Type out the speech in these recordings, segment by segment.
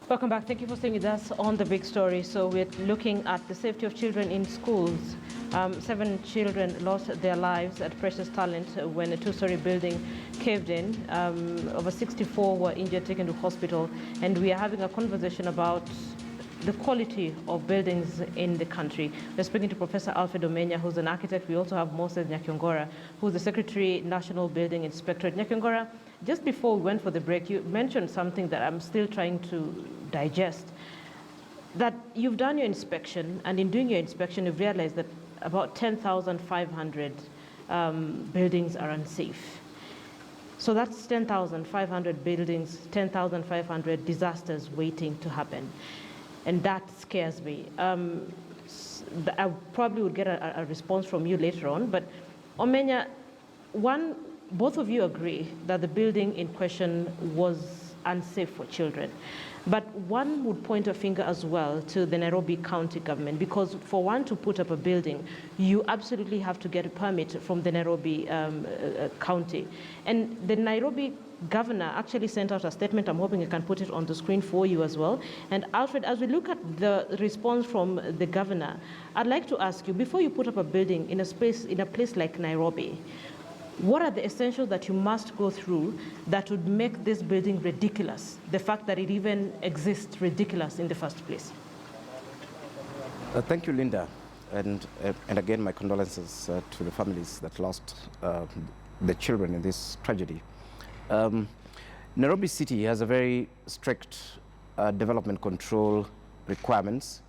Welcome back. Thank you for staying with us on The Big Story. So we're looking at the safety of children in schools. 7 children lost their lives at Precious Talent when a 2-story building caved in. Over 64 were injured, taken to hospital. And we are having a conversation about the quality of buildings in the country. We're speaking to Professor Alfred Omenya, who's an architect. We also have Moses Nyakyongora, who's the Secretary, National Building Inspectorate. Nyakyongora, just before we went for the break, you mentioned something that I'm still trying to digest, that you've done your inspection, and in doing your inspection, you've realized that about 10,500 buildings are unsafe. So that's 10,500 buildings, 10,500 disasters waiting to happen. And that scares me. I probably would get a response from you later on, but Omenya, both of you agree that the building in question was unsafe for children. But one would point a finger as well to the Nairobi County government, because for one to put up a building, you absolutely have to get a permit from the Nairobi County. And the Nairobi governor actually sent out a statement. I'm hoping I can put it on the screen for you as well. And Alfred, as we look at the response from the governor, I'd like to ask you, before you put up a building in a place like Nairobi, what are the essentials that you must go through that would make this building ridiculous? The fact that it even exists ridiculous in the first place. Thank you, Linda. And again, my condolences to the families that lost the children in this tragedy. Nairobi City has a very strict development control requirements.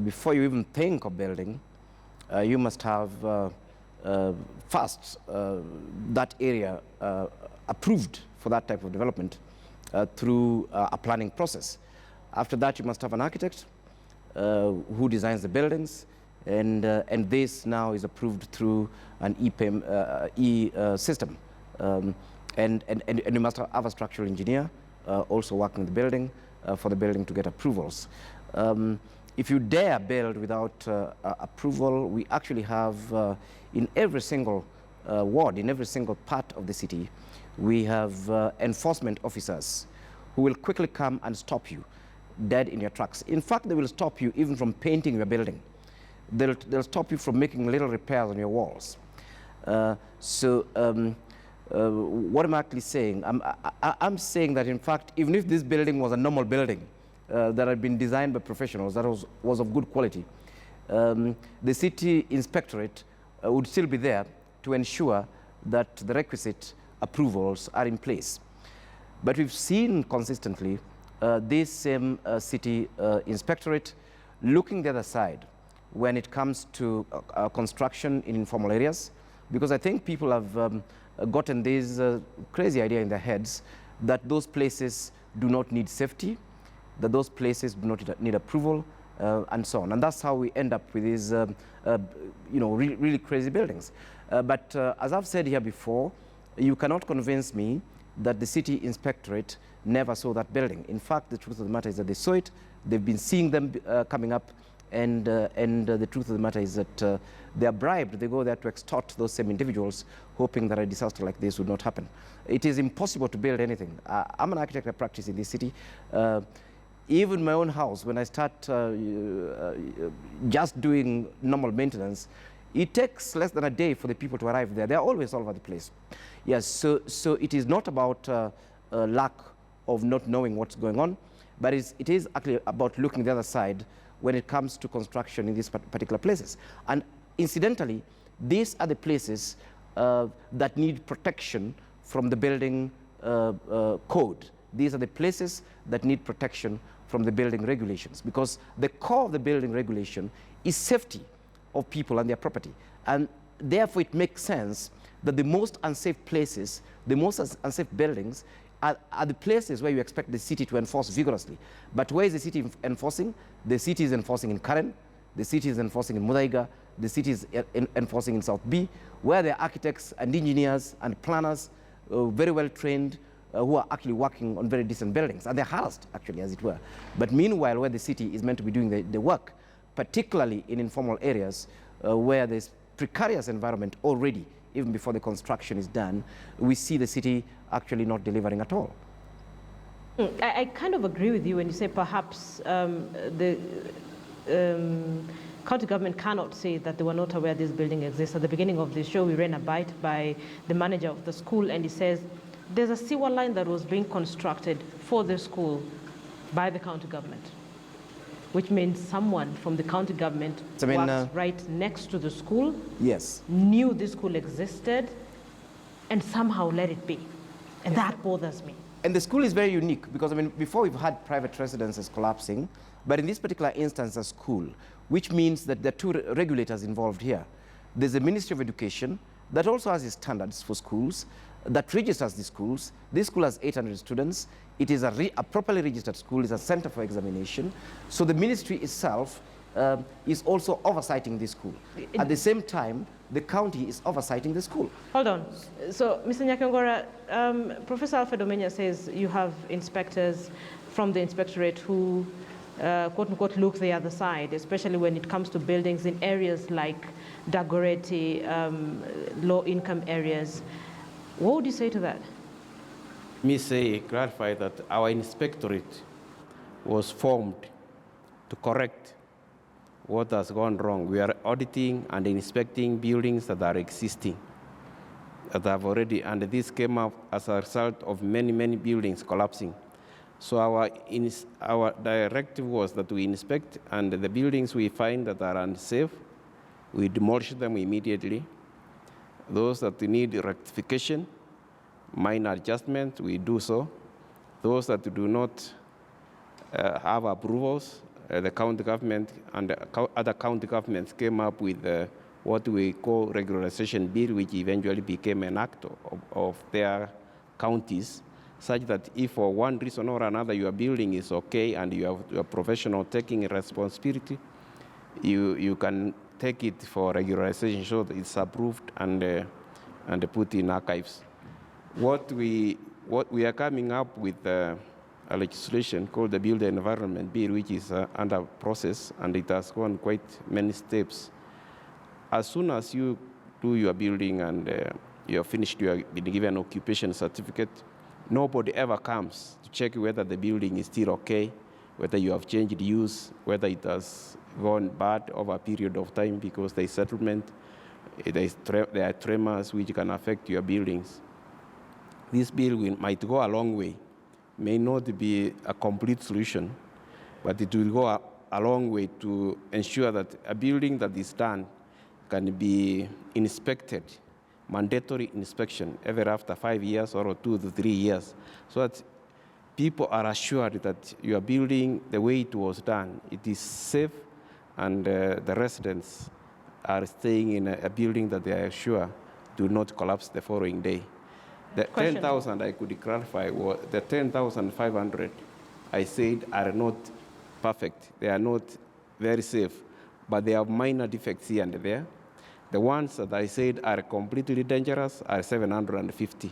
Before you even think of building, you must have first that area approved for that type of development through a planning process. After that, you must have an architect who designs the buildings, and this now is approved through an system. And you must have a structural engineer also working the building for the building to get approvals. If you dare build without approval, we actually have in every single ward, in every single part of the city, we have enforcement officers who will quickly come and stop you dead in your tracks. In fact, they will stop you even from painting your building. They'll stop you from making little repairs on your walls. What am I actually saying? I'm saying that, in fact, even if this building was a normal building that had been designed by professionals, that was of good quality, the city inspectorate would still be there to ensure that the requisite approvals are in place. But we've seen consistently this same city inspectorate looking the other side when it comes to construction in informal areas, because I think people have gotten this crazy idea in their heads that those places do not need safety, that those places do not need approval, and so on. And that's how we end up with these really crazy buildings. But as I've said here before, you cannot convince me that the city inspectorate never saw that building. In fact, the truth of the matter is that they saw it. They've been seeing them coming up, and the truth of the matter is that they are bribed. They go there to extort those same individuals, hoping that a disaster like this would not happen. It is impossible to build anything. I'm an architect. I practice in this city. Even my own house, when I start just doing normal maintenance, it takes less than a day for the people to arrive there. They're always all over the place. Yes, so it is not about lack of not knowing what's going on, but it is actually about looking the other side when it comes to construction in these particular places. And incidentally, these are the places that need protection from the building code. These are the places that need protection from the building regulations, because the core of the building regulation is safety of people and their property. And therefore, it makes sense that the most unsafe places, the most unsafe buildings, are the places where you expect the city to enforce vigorously. But where is the city enforcing? The city is enforcing in Karen, the city is enforcing in Muthaiga, the city is enforcing in South B, where there are architects and engineers and planners, very well trained, who are actually working on very decent buildings, and they're harassed, actually, as it were. But meanwhile, where the city is meant to be doing the work, particularly in informal areas where there's precarious environment already, even before the construction is done, we see the city actually not delivering at all. I kind of agree with you when you say perhaps the county government cannot say that they were not aware this building exists. At the beginning of the show, we ran a bite by the manager of the school, and he says there's a sewer line that was being constructed for the school by the county government, which means someone from the county government works right next to the school, yes, knew this school existed, and somehow let it be. And that bothers me. And the school is very unique because, I mean, before we've had private residences collapsing, but in this particular instance, a school, which means that there are two regulators involved here. There's the Ministry of Education that also has its standards for schools, that registers the schools. This school has 800 students. It is a properly registered school. It's a center for examination. So the ministry itself is also oversighting this school. At the same time, the county is oversighting the school. Hold on. So, Mr. Nyakangora, Professor Alfred Omenya says you have inspectors from the inspectorate who, quote unquote, look the other side, especially when it comes to buildings in areas like Dagoretti, low-income areas. What would you say to that? Me say, clarify that our inspectorate was formed to correct what has gone wrong. We are auditing and inspecting buildings that are existing, that have already, and this came up as a result of many, many buildings collapsing. So our directive was that we inspect, and the buildings we find that are unsafe, we demolish them immediately. Those that need rectification, minor adjustment, we do so. Those that do not have approvals, the county government and other county governments came up with what we call regularization bill, which eventually became an act of their counties, such that if for one reason or another your building is okay and you have a professional taking responsibility, you can take it for regularization so that it's approved and put in archives. What we are coming up with a legislation called the Build Environment Bill, which is under process, and it has gone quite many steps. As soon as you do your building and you have finished, you have been given an occupation certificate, nobody ever comes to check whether the building is still okay, whether you have changed use, whether it has gone bad over a period of time because there is settlement, there are tremors which can affect your buildings. This bill might go a long way. May not be a complete solution, but it will go a long way to ensure that a building that is done can be inspected, mandatory inspection, either after 5 years or 2 to 3 years, so that people are assured that your building, the way it was done, it is safe, and the residents are staying in a building that they are sure do not collapse the following day. The 10,000, I could clarify, the 10,500 I said are not perfect. They are not very safe, but they have minor defects here and there. The ones that I said are completely dangerous are 750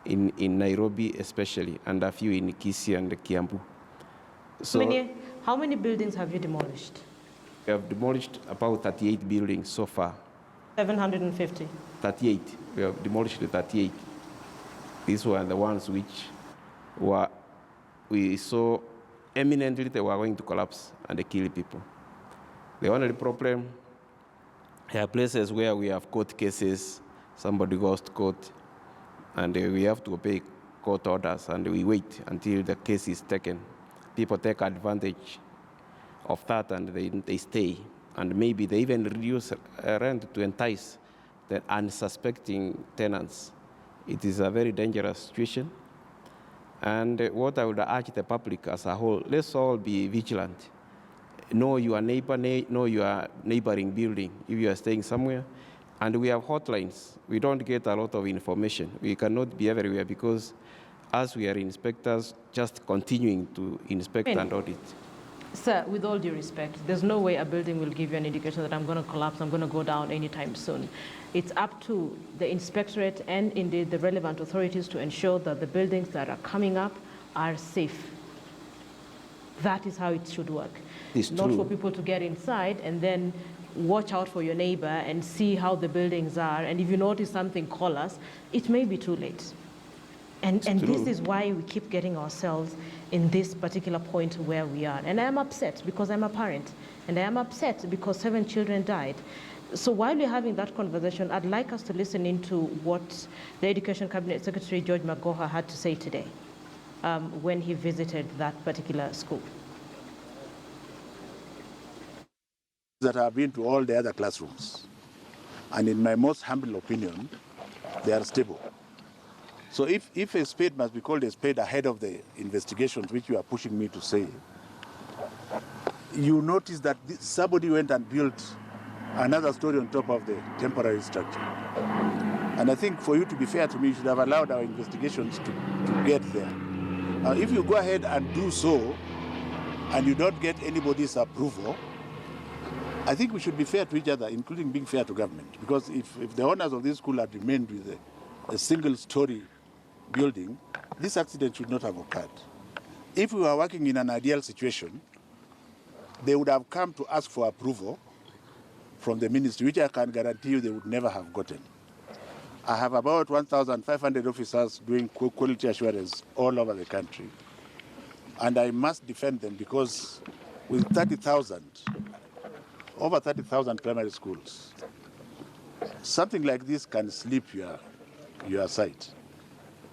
in Nairobi especially, and a few in Kisii and Kiambu. So how many buildings have you demolished? We have demolished about 38 buildings so far. 750? 38. We have demolished 38. These were the ones which we saw eminently they were going to collapse and they kill people. The only problem, there are places where we have court cases, somebody goes to court, and we have to obey court orders, and we wait until the case is taken. People take advantage of that, and they stay. And maybe they even reduce rent to entice the unsuspecting tenants. It is a very dangerous situation. And what I would urge the public as a whole, let's all be vigilant. Know your neighbor, know your neighboring building if you are staying somewhere. And we have hotlines. We don't get a lot of information. We cannot be everywhere because as we are inspectors, just continuing to inspect and audit. Sir, with all due respect, there's no way a building will give you an indication that I'm going to collapse, I'm going to go down anytime soon. It's up to the inspectorate and indeed the relevant authorities to ensure that the buildings that are coming up are safe. That is how it should work. It's not true. For people to get inside and then watch out for your neighbor and see how the buildings are. And if you notice something, call us. It may be too late. And this is why we keep getting ourselves in this particular point where we are. And I am upset because I'm a parent. And I am upset because 7 children died. So while we're having that conversation, I'd like us to listen into what the Education Cabinet Secretary George Magoha had to say today when he visited that particular school. That have been to all the other classrooms. And in my most humble opinion, they are stable. So if a spade must be called a spade ahead of the investigations, which you are pushing me to say, you notice that somebody went and built another story on top of the temporary structure. And I think for you to be fair to me, you should have allowed our investigations to get there. Now, if you go ahead and do so, and you don't get anybody's approval, I think we should be fair to each other, including being fair to government. Because if the owners of this school had remained with a single-story building, this accident should not have occurred. If we were working in an ideal situation, they would have come to ask for approval from the ministry, which I can guarantee you they would never have gotten. I have about 1,500 officers doing quality assurance all over the country. And I must defend them because with 30,000, over 30,000 primary schools, something like this can slip your sight.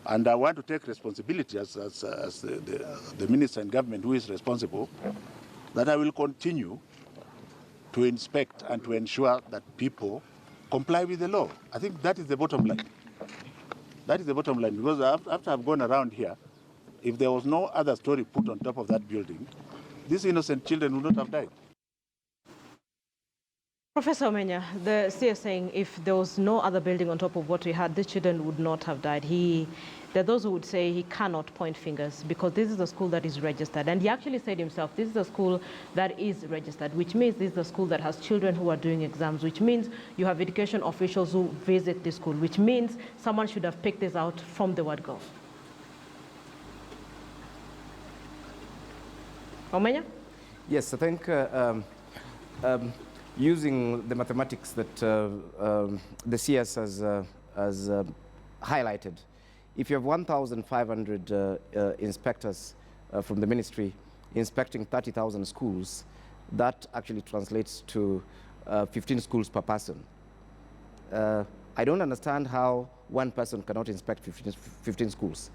And I want to take responsibility as the minister and government who is responsible, that I will continue to inspect and to ensure that people comply with the law. I think that is the bottom line. That is the bottom line, because after I've gone around here, if there was no other story put on top of that building, these innocent children would not have died. Professor Omenya, the CS saying if there was no other building on top of what we had, these children would not have died. There are those who would say he cannot point fingers because this is a school that is registered. And he actually said himself, this is a school that is registered, which means this is a school that has children who are doing exams, which means you have education officials who visit the school, which means someone should have picked this out from the word go. Omenya? Yes, I think using the mathematics that the CS has highlighted, if you have 1,500 inspectors from the ministry inspecting 30,000 schools, that actually translates to 15 schools per person. I don't understand how one person cannot inspect 15 schools.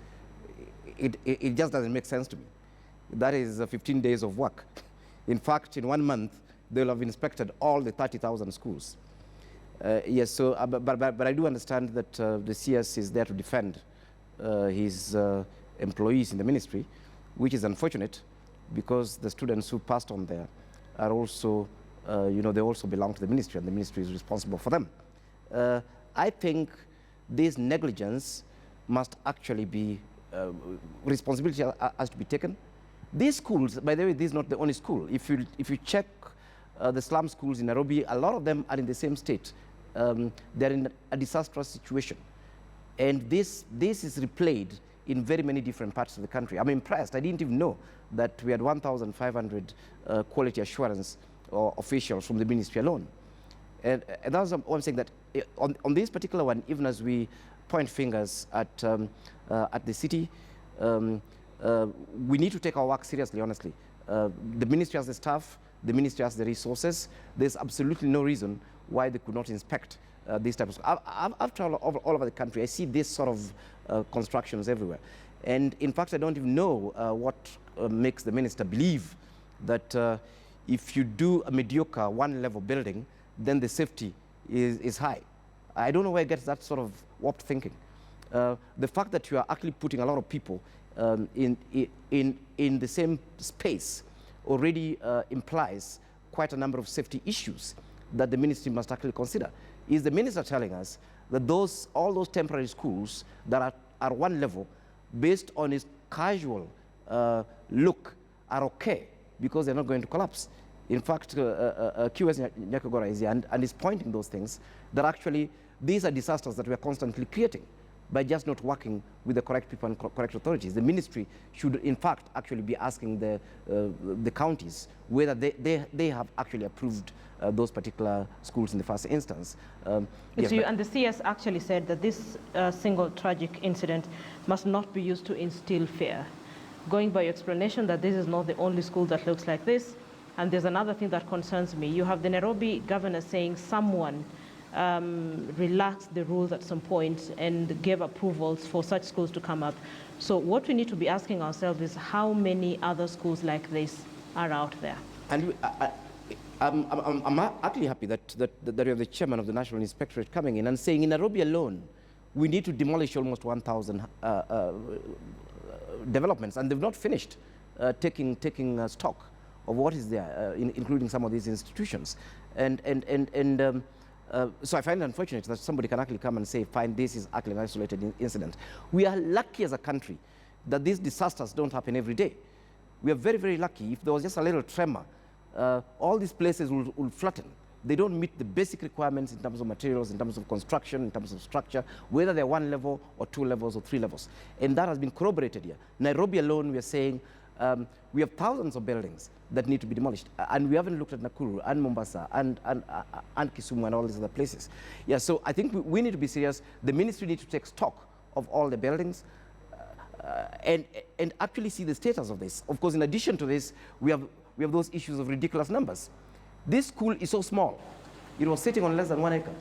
It just doesn't make sense to me. That is 15 days of work. In fact, in 1 month, they'll have inspected all the 30,000 schools. Yes, so, but I do understand that the CS is there to defend his employees in the ministry, which is unfortunate because the students who passed on there are also, they also belong to the ministry and the ministry is responsible for them. I think this negligence must actually be, responsibility has to be taken. These schools, by the way, this is not the only school. If you check the slum schools in Nairobi, a lot of them are in the same state. They're in a disastrous situation. And this is replayed in very many different parts of the country. I'm impressed. I didn't even know that we had 1,500 quality assurance officials from the ministry alone. And that's what I'm saying, that on this particular one, even as we point fingers at the city, we need to take our work seriously, honestly. The ministry has the staff, the ministry has the resources. There's absolutely no reason why they could not inspect these types of. I've traveled all over the country. I see this sort of constructions everywhere. And in fact, I don't even know what makes the minister believe that if you do a mediocre one-level building, then the safety is high. I don't know where he gets that sort of warped thinking. The fact that you are actually putting a lot of people in the same space already implies quite a number of safety issues that the ministry must actually consider. Is the minister telling us that all those temporary schools that are one level, based on his casual look, are okay because they're not going to collapse? In fact, QS Nyakagora is here and is pointing those things, that actually these are disasters that we are constantly creating. by just not working with the correct people and correct authorities. The ministry should, in fact, actually be asking the counties whether they have actually approved those particular schools in the first instance. Yes, and the CS actually said that this single tragic incident must not be used to instill fear. Going by your explanation that this is not the only school that looks like this, and there's another thing that concerns me. You have the Nairobi governor saying someone relaxed the rules at some point and gave approvals for such schools to come up. So what we need to be asking ourselves is how many other schools like this are out there? And I'm actually happy that we have the chairman of the National Inspectorate coming in and saying in Nairobi alone, we need to demolish almost 1,000 developments, and they've not finished taking stock of what is there, including some of these institutions. So I find it unfortunate that somebody can actually come and say, fine, this is actually an isolated incident. We are lucky as a country that these disasters don't happen every day. We are very, very lucky. If there was just a little tremor, all these places will flatten. They don't meet the basic requirements in terms of materials, in terms of construction, in terms of structure, whether they're 1 level or 2 levels or 3 levels. And that has been corroborated here. Nairobi alone, we are saying, we have thousands of buildings that need to be demolished. And we haven't looked at Nakuru and Mombasa and Kisumu and all these other places. Yeah, so I think we need to be serious. The ministry needs to take stock of all the buildings and actually see the status of this. Of course, in addition to this, we have those issues of ridiculous numbers. This school is so small. It was sitting on less than 1 acre.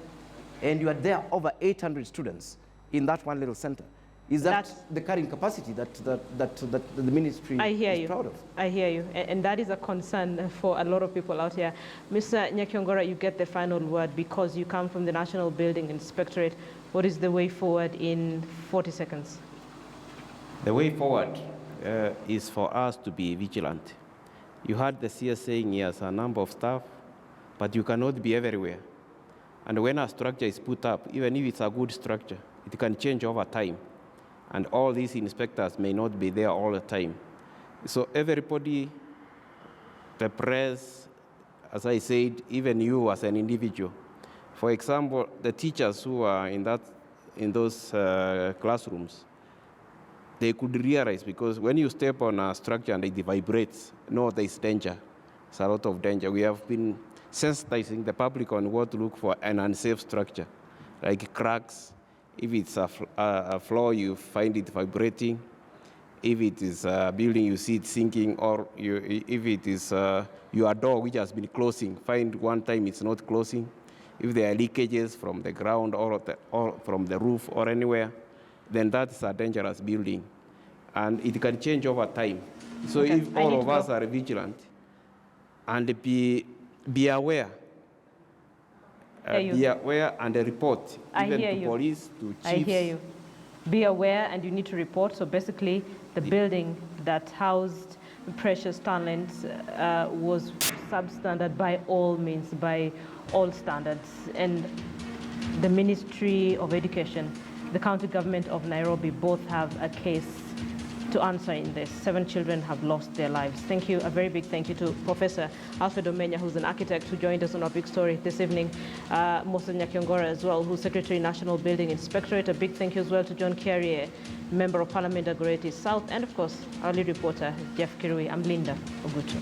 And you are there over 800 students in that one little center. Is that the carrying capacity that the ministry is proud of? I hear you. And that is a concern for a lot of people out here. Mr. Nyakyongora, you get the final word because you come from the National Building Inspectorate. What is the way forward in 40 seconds? The way forward is for us to be vigilant. You heard the CS saying he has a number of staff, but you cannot be everywhere. And when a structure is put up, even if it's a good structure, it can change over time. And all these inspectors may not be there all the time. So everybody, the press, as I said, even you as an individual. For example, the teachers who are in those classrooms, they could realize, because when you step on a structure and it vibrates, no, there's danger. It's a lot of danger. We have been sensitizing the public on what to look for an unsafe structure, like cracks. If it's a floor, you find it vibrating. If it is a building, you see it sinking. Or if it is your door, which has been closing, find one time it's not closing. If there are leakages from the ground or from the roof or anywhere, then that's a dangerous building. And it can change over time. So okay. If all of us are vigilant and be aware, be aware and report, even to police, to chiefs. I hear you. Be aware and you need to report. So basically, the building that housed precious talents was substandard by all means, by all standards. And the Ministry of Education, the county government of Nairobi both have a case to answer in this. 7 children have lost their lives. Thank you. A very big thank you to Professor Alfred Omenya, who's an architect who joined us on our big story this evening. Moses Nyakyongora as well, who's Secretary National Building Inspectorate. A big thank you as well to John Kiarie, Member of Parliament, Dagoretti South, and of course, our lead reporter, Jeff Kirui. I'm Linda Ogutu.